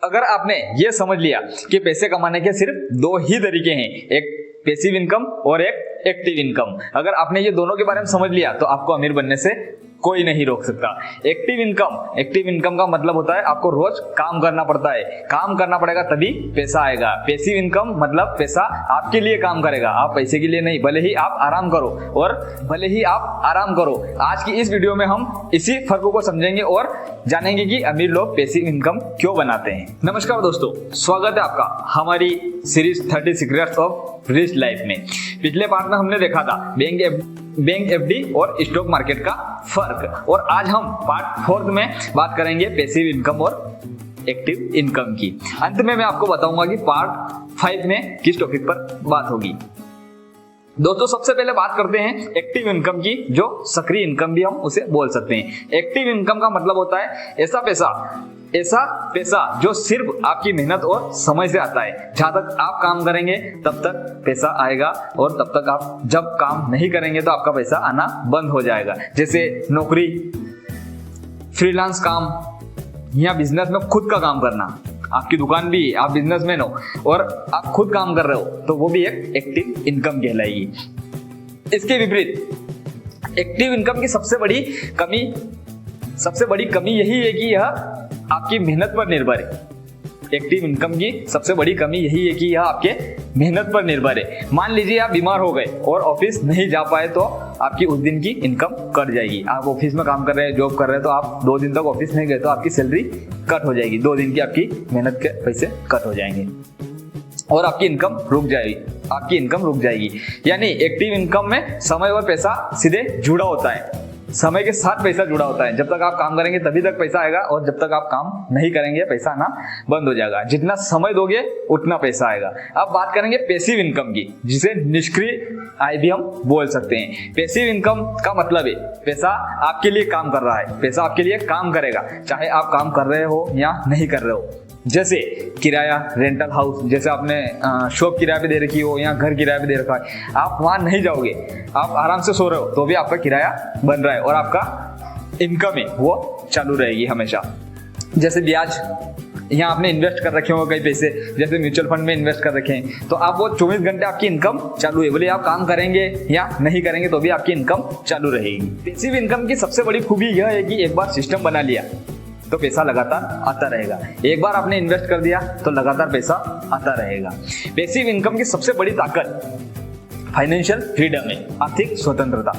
अगर आपने ये समझ लिया कि पैसे कमाने के सिर्फ दो ही तरीके हैं, एक पैसिव इनकम और एक एक्टिव इनकम, अगर आपने ये दोनों के बारे में समझ लिया तो आपको अमीर बनने से कोई नहीं रोक सकता। एक्टिव इनकम का मतलब होता है आपको रोज काम करना पड़ता है, काम करना पड़ेगा तभी पैसा आएगा। पैसिव इनकम मतलब पैसा आपके लिए काम करेगा, आप पैसे के लिए नहीं, भले ही आप आराम करो। आज की इस वीडियो में हम इसी फर्क को समझेंगे और जानेंगे कि अमीर लोग पैसिव इनकम क्यों बनाते हैं। नमस्कार दोस्तों, स्वागत है आपका हमारी series 30 secrets of rich life में। पिछले पार्ट में हमने देखा था बैंक एफडी और स्टॉक मार्केट का फर्क, और आज हम पार्ट 4 में बात करेंगे पैसिव इनकम और एक्टिव इनकम की। अंत में मैं आपको बताऊंगा कि पार्ट 5 में किस टॉपिक पर बात होगी। दोस्तों, सबसे पहले बात करते हैं एक्टिव इनकम की, जो सक्रिय इनकम भी हम उसे बोल सकते हैं। एक्टिव इनकम का मतलब होता है ऐसा पैसा जो सिर्फ आपकी मेहनत और समय से आता है। जहां तक आप काम करेंगे तब तक पैसा आएगा, और तब तक आप जब काम नहीं करेंगे तो आपका पैसा आना बंद हो जाएगा। जैसे नौकरी, फ्रीलांस काम या बिजनेस में खुद का काम करना, आपकी दुकान भी, आप बिजनेसमैन हो और आप खुद काम कर रहे हो तो वो भी एक एक्टिव इनकम कहलाएगी। इसके विपरीत एक्टिव इनकम की सबसे बड़ी कमी यही है कि यह आपकी मेहनत पर निर्भर है। एक्टिव इनकम की सबसे बड़ी कमी यही है कि यह आपके मेहनत पर निर्भर है। मान लीजिए आप बीमार हो गए और ऑफिस नहीं जा पाए तो आपकी उस दिन की इनकम कट जाएगी। आप ऑफिस में काम कर रहे हैं, जॉब कर रहे हैं, तो आप 2 दिन तक ऑफिस नहीं गए तो आपकी सैलरी कट हो जाएगी, 2 दिन की आपकी मेहनत के पैसे कट हो जाएंगे और आपकी इनकम रुक जाएगी। यानी एक्टिव इनकम में समय और पैसा सीधे जुड़ा होता है, समय के साथ पैसा जुड़ा होता है। जब तक आप काम करेंगे तभी तक पैसा आएगा, और जब तक आप काम नहीं करेंगे पैसा आना बंद हो जाएगा। जितना समय दोगे उतना पैसा आएगा। अब बात करेंगे पैसिव इनकम की, जिसे निष्क्रिय आय भी हम बोल सकते हैं। पैसिव इनकम का मतलब है पैसा आपके लिए काम कर रहा है, पैसा आपके लिए काम करेगा चाहे आप काम कर रहे हो या नहीं कर रहे हो। जैसे किराया, रेंटल हाउस, जैसे आपने शॉप किराए पे दे रखी हो या घर किराए पे दे रखा है, आप वहां नहीं जाओगे, आप आराम से सो रहे हो तो भी आपका किराया बन रहा है और आपका इनकम है वो चालू रहेगी हमेशा। जैसे ब्याज, यहाँ आपने इन्वेस्ट कर रखे हो कई पैसे, जैसे म्यूचुअल फंड में इन्वेस्ट कर रखे हैं, तो आप वो 24 घंटे आपकी इनकम चालू है, बोले आप काम करेंगे या नहीं करेंगे तो भी आपकी इनकम चालू रहेगी। पैसिव इनकम की सबसे बड़ी खूबी यह है कि एक बार सिस्टम बना लिया तो पैसा लगातार आता रहेगा। एक बार आपने इन्वेस्ट कर दिया तो लगातार पैसा आता रहेगा। पैसिव इनकम की सबसे बड़ी ताकत फाइनेंशियल फ्रीडम है, आर्थिक स्वतंत्रता।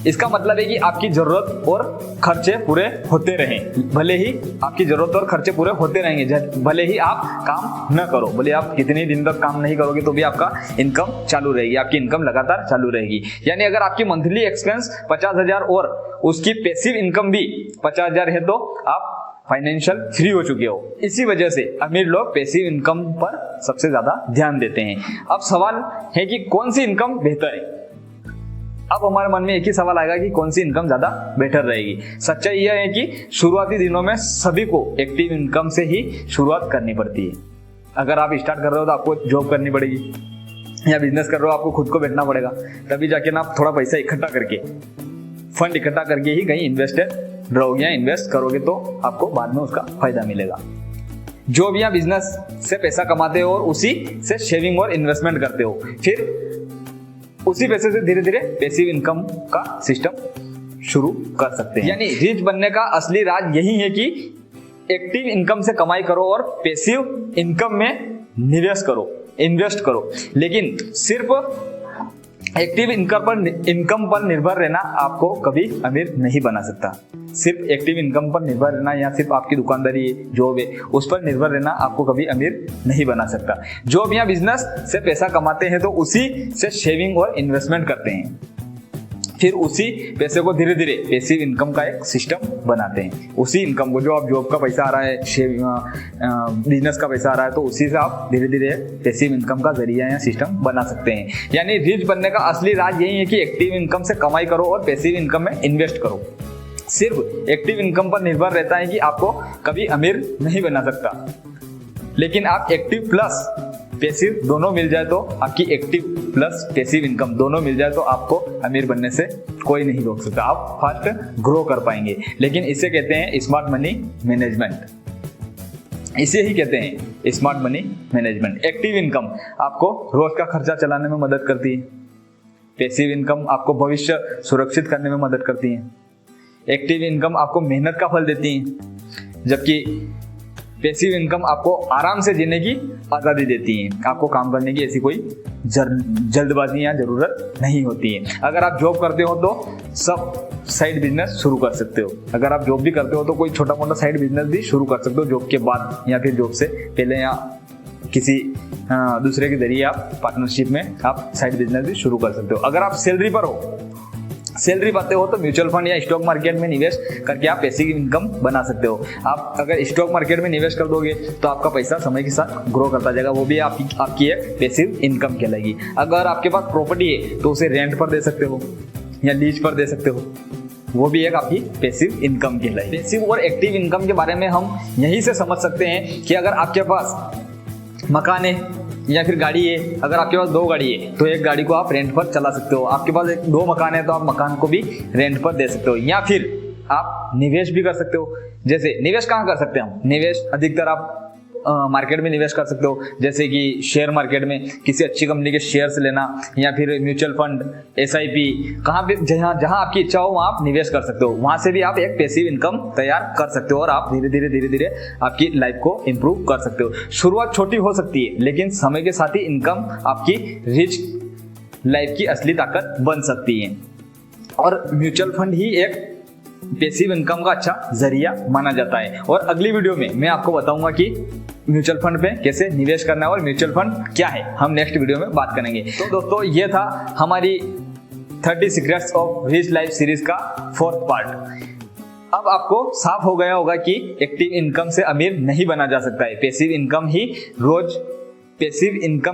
इसका मतलब है कि आपकी जरूरत और खर्चे पूरे होते रहें, भले ही आपकी जरूरत और खर्चे पूरे होते रहेंगे, भले ही आप काम न करो, भले आप कितने दिन तक काम नहीं करोगे तो भी आपका इनकम चालू रहेगी, आपकी इनकम लगातार चालू रहेगी। यानी अगर आपकी मंथली एक्सपेंस 50,000 और उसकी पैसिव इनकम भी 50,000 है तो आप फाइनेंशियल फ्री हो चुके हो। इसी वजह से अमीर लोग पैसिव इनकम पर सबसे ज्यादा ध्यान देते हैं। अब सवाल है कि कौन सी इनकम बेहतर है। अब हमारे मन में एक ही सवाल आएगा कि कौन सी इनकम ज्यादा बेटर रहेगी। सच्चाई यह है कि शुरुआती दिनों में सभी को एक्टिव इनकम से ही शुरुआत करनी पड़ती है। अगर आप स्टार्ट कर रहे हो तो आपको जॉब करनी पड़ेगी, या बिजनेस कर रहे हो आपको खुद को बैठना पड़ेगा, तभी जाके ना आप थोड़ा पैसा फंड इकट्ठा करके ही कहीं रहोगे या इन्वेस्ट करोगे तो आपको बाद में उसका फायदा मिलेगा। जॉब या बिजनेस से पैसा कमाते हो और उसी से सेविंग और इन्वेस्टमेंट करते हो, फिर उसी पैसे से धीरे धीरे पैसिव इनकम का सिस्टम शुरू कर सकते हैं। यानी रिच बनने का असली राज यही है कि एक्टिव इनकम से कमाई करो और पैसिव इनकम में निवेश करो, इन्वेस्ट करो। लेकिन सिर्फ एक्टिव इनकम पर निर्भर रहना आपको कभी अमीर नहीं बना सकता। सिर्फ एक्टिव इनकम पर निर्भर रहना या सिर्फ आपकी दुकानदारी जॉब है उस पर निर्भर रहना आपको कभी अमीर नहीं बना सकता। जॉब या बिजनेस से पैसा कमाते हैं तो उसी से सेविंग और इन्वेस्टमेंट करते हैं, फिर उसी पैसे को धीरे धीरे पैसिव इनकम का एक सिस्टम बनाते हैं। उसी इनकम को, जो आप जॉब का पैसा आ रहा है, बिजनेस का पैसा आ रहा है, तो उसी से आप धीरे धीरे पैसिव इनकम का जरिया या सिस्टम बना सकते हैं। यानी रिच बनने का असली राज यही है कि एक्टिव इनकम से कमाई करो और पैसिव इनकम में इन्वेस्ट करो। सिर्फ एक्टिव इनकम पर निर्भर रहता है कि आपको कभी अमीर नहीं बना सकता, लेकिन आप एक्टिव प्लस पैसिव दोनों मिल जाए तो आपकी एक्टिव प्लस पैसिव इनकम दोनों मिल जाए तो आपको अमीर बनने से कोई नहीं रोक सकता। आप फास्ट ग्रो कर पाएंगे, लेकिन इसे कहते हैं स्मार्ट मनी मैनेजमेंट। इसे ही कहते हैं smart money management. Active income आपको रोज का खर्चा चलाने में मदद करती है। पैसिव इनकम आपको भविष्य सुरक्षित करने में मदद करती है। एक्टिव इनकम आपको मेहनत का फल देती है, जबकि पैसिव इनकम आपको आराम से जीने की आज़ादी देती है। आपको काम करने की ऐसी कोई जल्दबाजी या जरूरत नहीं होती है। अगर आप जॉब करते हो तो सब साइड बिजनेस शुरू कर सकते हो। अगर आप जॉब भी करते हो तो कोई छोटा मोटा साइड बिजनेस भी शुरू कर सकते हो जॉब के बाद, या फिर जॉब से पहले, या किसी दूसरे के जरिए आप पार्टनरशिप में आप साइड बिजनेस भी शुरू कर सकते हो। अगर आप सैलरी पर हो, सैलरी पाते हो, तो म्यूचुअल फंड या स्टॉक मार्केट में निवेश करके आप पैसिव इनकम बना सकते हो। आप अगर स्टॉक मार्केट में निवेश कर दोगे तो आपका पैसा समय के साथ ग्रो करता जाएगा, वो भी आपकी एक पैसिव इनकम कहलाएगी। अगर आपके पास प्रॉपर्टी है तो उसे रेंट पर दे सकते हो या लीज पर दे सकते हो, वो भी एक आपकी पैसिव इनकम कहलाएगी। पैसिव और एक्टिव इनकम के बारे में हम यहीं से समझ सकते हैं कि अगर आपके पास मकान है या फिर गाड़ी है, अगर आपके पास 2 गाड़ी है तो एक गाड़ी को आप रेंट पर चला सकते हो। आपके पास 2 मकान है तो आप मकान को भी रेंट पर दे सकते हो। या फिर आप निवेश भी कर सकते हो। जैसे निवेश कहाँ कर सकते हैं हम? निवेश अधिकतर आप मार्केट में निवेश कर सकते हो, जैसे कि शेयर मार्केट में किसी अच्छी कंपनी के शेयर्स लेना, या फिर म्यूचुअल फंड, SIP, कहाँ भी जहाँ आपकी इच्छा हो वहाँ आप निवेश कर सकते हो। वहाँ से भी आप एक पैसिव इनकम तैयार कर सकते हो और आप धीरे धीरे आपकी लाइफ को इम्प्रूव कर सकते हो। शुरुआत छोटी हो सकती है, लेकिन समय के साथ ही इनकम आपकी रिच लाइफ की असली ताकत बन सकती है। और म्यूचुअल फंड ही एक पैसिव इनकम का अच्छा जरिया माना जाता है। और अगली वीडियो में मैं आपको बताऊंगा कि म्यूचुअल फंड पे कैसे निवेश करना है और म्यूचुअल फंड क्या है, हम नेक्स्ट वीडियो में बात करेंगे। तो दोस्तों, ये था हमारी 30 secrets of rich life series का 4th पार्ट। अब आपको साफ हो गया होगा कि एक्टिव इनकम से अमीर नहीं बना जा सकता है। पैसिव इनकम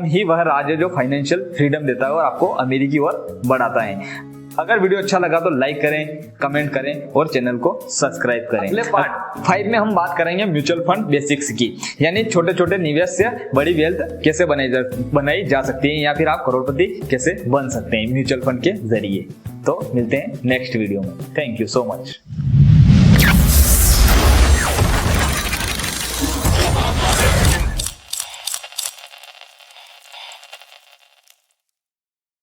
ही वह राज है जो फाइनेंशियल फ्रीडम देता है और आपको अमीरी की ओर बढ़ाता है। अगर वीडियो अच्छा लगा तो लाइक करें, कमेंट करें और चैनल को सब्सक्राइब करें। अगले पार्ट 5 में हम बात करेंगे म्यूचुअल फंड बेसिक्स की, यानी छोटे छोटे निवेश से बड़ी वेल्थ कैसे बनाई जा सकती है, या फिर आप करोड़पति कैसे बन सकते हैं म्यूचुअल फंड के जरिए। तो मिलते हैं नेक्स्ट वीडियो में। Thank you so much.